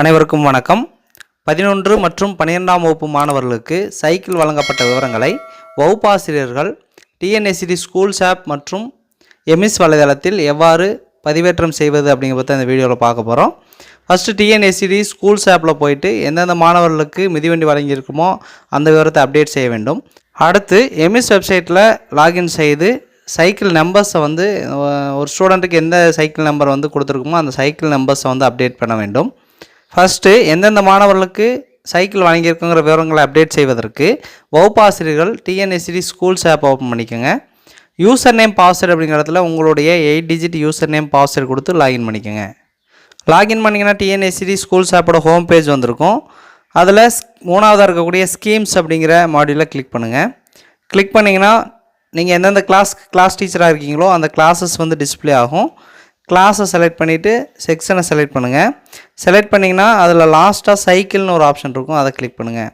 அனைவருக்கும் வணக்கம். 11 மற்றும் 12ஆம் வகுப்பு மாணவர்களுக்கு சைக்கிள் வழங்கப்பட்ட விவரங்களை வகுப்பாசிரியர்கள் டிஎன்எஸ்சிடி ஸ்கூல்ஸ் ஆப் மற்றும் எம்எஸ் வலைதளத்தில் எவ்வாறு பதிவேற்றம் செய்வது அப்படிங்கிற பற்றி அந்த வீடியோவில் பார்க்க போகிறோம். ஃபஸ்ட்டு டிஎன்எஸ்சிடி ஸ்கூல்ஸ் ஆப்பில் போயிட்டு எந்தெந்த மாணவர்களுக்கு மிதிவண்டி வழங்கியிருக்குமோ அந்த விவரத்தை அப்டேட் செய்ய வேண்டும். அடுத்து எம்எஸ் வெப்சைட்டில் லாகின் செய்து சைக்கிள் நம்பர்ஸை ஒரு ஸ்டூடெண்ட்டுக்கு எந்த சைக்கிள் நம்பர் கொடுத்துருக்குமோ அந்த சைக்கிள் நம்பர்ஸை அப்டேட் பண்ண வேண்டும். ஃபஸ்ட்டு எந்தெந்த மாணவர்களுக்கு சைக்கிள் வழங்கியிருக்குங்கிற விவரங்களை அப்டேட் செய்வதற்கு வகுப்பாசிரியர்கள் டிஎன்எஸ்சிடி ஸ்கூல்ஸ் ஆப் ஓப்பன் பண்ணிக்கோங்க. யூசர் நேம் பாஸ்வேர்டு அப்படிங்கிறதுல உங்களுடைய 8 டிஜிட் யூசர் நேம் பாஸ்வேர்டு கொடுத்து லாகின் பண்ணிக்கோங்க. லாகின் பண்ணிங்கன்னா டிஎன்எஸ்சிடி ஸ்கூல்ஸ் ஆப்போட ஹோம் பேஜ் வந்திருக்கும். அதில் 3ஆவதாக இருக்கக்கூடிய ஸ்கீம்ஸ் அப்படிங்கிற மாடியூலை கிளிக் பண்ணுங்கள். கிளிக் பண்ணிங்கன்னா நீங்கள் எந்தெந்த கிளாஸ் டீச்சராக இருக்கீங்களோ அந்த கிளாஸஸ் டிஸ்பிளே ஆகும். கிளாஸை செலக்ட் பண்ணிவிட்டு செக்ஷனை செலக்ட் பண்ணுங்கள். செலக்ட் பண்ணிங்கன்னா அதில் லாஸ்ட்டாக சைக்கிள்னு ஒரு ஆப்ஷன் இருக்கும், அதை கிளிக் பண்ணுங்கள்.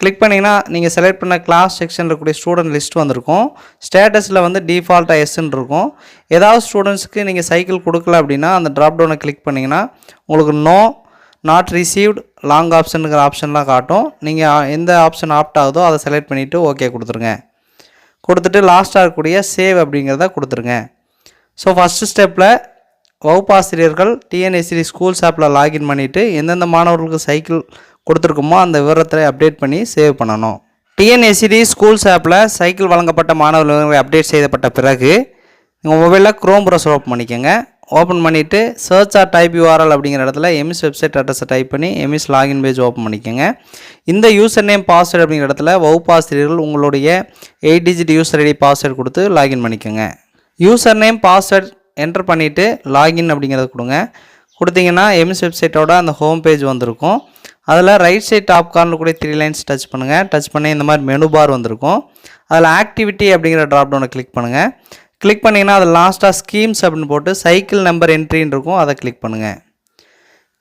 கிளிக் பண்ணிங்கன்னா நீங்கள் செலக்ட் பண்ண கிளாஸ் செக்ஷனில் இருக்கக்கூடிய ஸ்டூடெண்ட் லிஸ்ட் வந்திருக்கும். ஸ்டேட்டஸில் டிஃபால்ட்டாக எஸ்ன்னு இருக்கும். ஏதாவது ஸ்டூடெண்ட்ஸுக்கு நீங்கள் சைக்கிள் கொடுக்கல அப்படின்னா அந்த ட்ராப் டவுனை கிளிக் பண்ணிங்கன்னா உங்களுக்கு நோ, நாட் ரிசீவ்டு, லாங் ஆப்ஷனுங்கிற ஆப்ஷன்லாம் காட்டும். நீங்கள் எந்த ஆப்ஷன் ஆப்ட் ஆகுதோ அதை செலக்ட் பண்ணிவிட்டு ஓகே கொடுத்துருங்க. கொடுத்துட்டு லாஸ்ட்டாக இருக்கக்கூடிய சேவ் அப்படிங்கிறத கொடுத்துருங்க. ஸோ ஃபஸ்ட்டு ஸ்டெப்பில் வகுப்பாசிரியர்கள் டிஎன்எஸ்சிடி ஸ்கூல்ஸ் ஆப்பில் லாகின் பண்ணிவிட்டு எந்தெந்த மாணவர்களுக்கு சைக்கிள் கொடுத்துருக்குமோ அந்த விவரத்தை அப்டேட் பண்ணி சேவ் பண்ணணும். டிஎன்எஸ்சிடி ஸ்கூல்ஸ் ஆப்பில் சைக்கிள் வழங்கப்பட்ட மாணவர்களை அப்டேட் செய்யப்பட்ட பிறகு உங்கள் மொபைலில் க்ரோம் ப்ரௌசர் ஓப்பன் பண்ணிக்கோங்க. ஓப்பன் பண்ணிவிட்டு சர்ச் ஆர் டைப் யூஆர்எல் அப்படிங்கிற இடத்துல எம்எஸ் வெப்சைட் அட்ரஸை டைப் பண்ணி எம்எஸ் லாகின் பேஜ் ஓப்பன் பண்ணிக்கோங்க. இந்த யூசர் நேம் பாஸ்வேர்டு அப்படிங்கிற இடத்துல வகுப்பாசிரியர்கள் உங்களுடைய 8 டிஜிட் யூசர் ஐடி பாஸ்வேர்டு கொடுத்து லாகின் பண்ணிக்கோங்க. யூசர் நேம் பாஸ்வேர்டு என்டர் பண்ணிவிட்டு லாகின் அப்படிங்கிறத கொடுங்க. கொடுத்தீங்கன்னா எம்எஸ் வெப்சைட்டோட அந்த ஹோம் பேஜ் வந்திருக்கும். அதில் ரைட் சைட் டாப் கார்னர் கூட 3 லைன்ஸ் டச் பண்ணுங்கள். டச் பண்ணி இந்த மாதிரி மெனு பார் வந்திருக்கும். அதில் ஆக்டிவிட்டி அப்படிங்கிற ட்ராப் டவுனை கிளிக் பண்ணுங்கள். கிளிக் பண்ணிங்கன்னா அது லாஸ்ட்டாக ஸ்கீம்ஸ் அப்படின்னு போட்டு சைக்கிள் நம்பர் என்ட்ரின்னு இருக்கும், அதை கிளிக் பண்ணுங்கள்.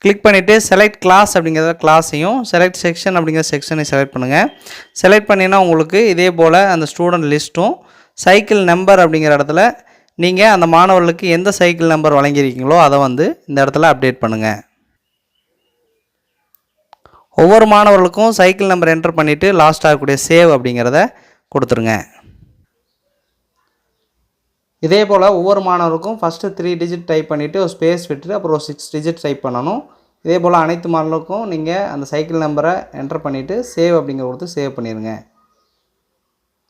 கிளிக் பண்ணிவிட்டு செலக்ட் கிளாஸ் அப்படிங்கிறத கிளாஸையும் செலக்ட் செக்ஷன் அப்படிங்கிற செக்ஷனை செலக்ட் பண்ணுங்கள். செலக்ட் பண்ணிங்கன்னா உங்களுக்கு இதே போல் அந்த ஸ்டூடெண்ட் லிஸ்ட்டும் சைக்கிள் நம்பர் அப்படிங்கிற இடத்துல நீங்கள் அந்த மாணவர்களுக்கு எந்த சைக்கிள் நம்பர் வழங்கியிருக்கீங்களோ அதை இந்த இடத்துல அப்டேட் பண்ணுங்கள். ஒவ்வொரு மாணவர்களுக்கும் சைக்கிள் நம்பர் என்டர் பண்ணிவிட்டு லாஸ்ட்டாக இருக்கக்கூடிய சேவ் அப்படிங்கிறத கொடுத்துருங்க. இதே போல் ஒவ்வொரு மாணவருக்கும் ஃபஸ்ட்டு 3 டிஜிட் டைப் பண்ணிவிட்டு ஒரு ஸ்பேஸ் விட்டுட்டு அப்புறம் ஒரு 6 டிஜிட் டைப் பண்ணணும். இதே போல் அனைத்து மாணவர்களுக்கும் நீங்கள் அந்த சைக்கிள் நம்பரை என்டர் பண்ணிவிட்டு சேவ் அப்படிங்கிற கொடுத்து சேவ் பண்ணிடுங்க.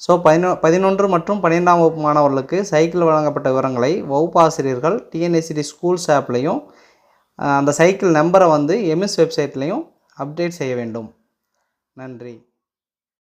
ஸோ 11 மற்றும் 12ஆம் வகுப்பு மாணவர்களுக்கு சைக்கிள் வழங்கப்பட்ட விவரங்களை வகுப்பாசிரியர்கள் டிஎன்எஸ்சிடி ஸ்கூல்ஸ் ஆப்லேயும் அந்த சைக்கிள் நம்பரை எம்எஸ் வெப்சைட்லேயும் அப்டேட் செய்ய வேண்டும். நன்றி.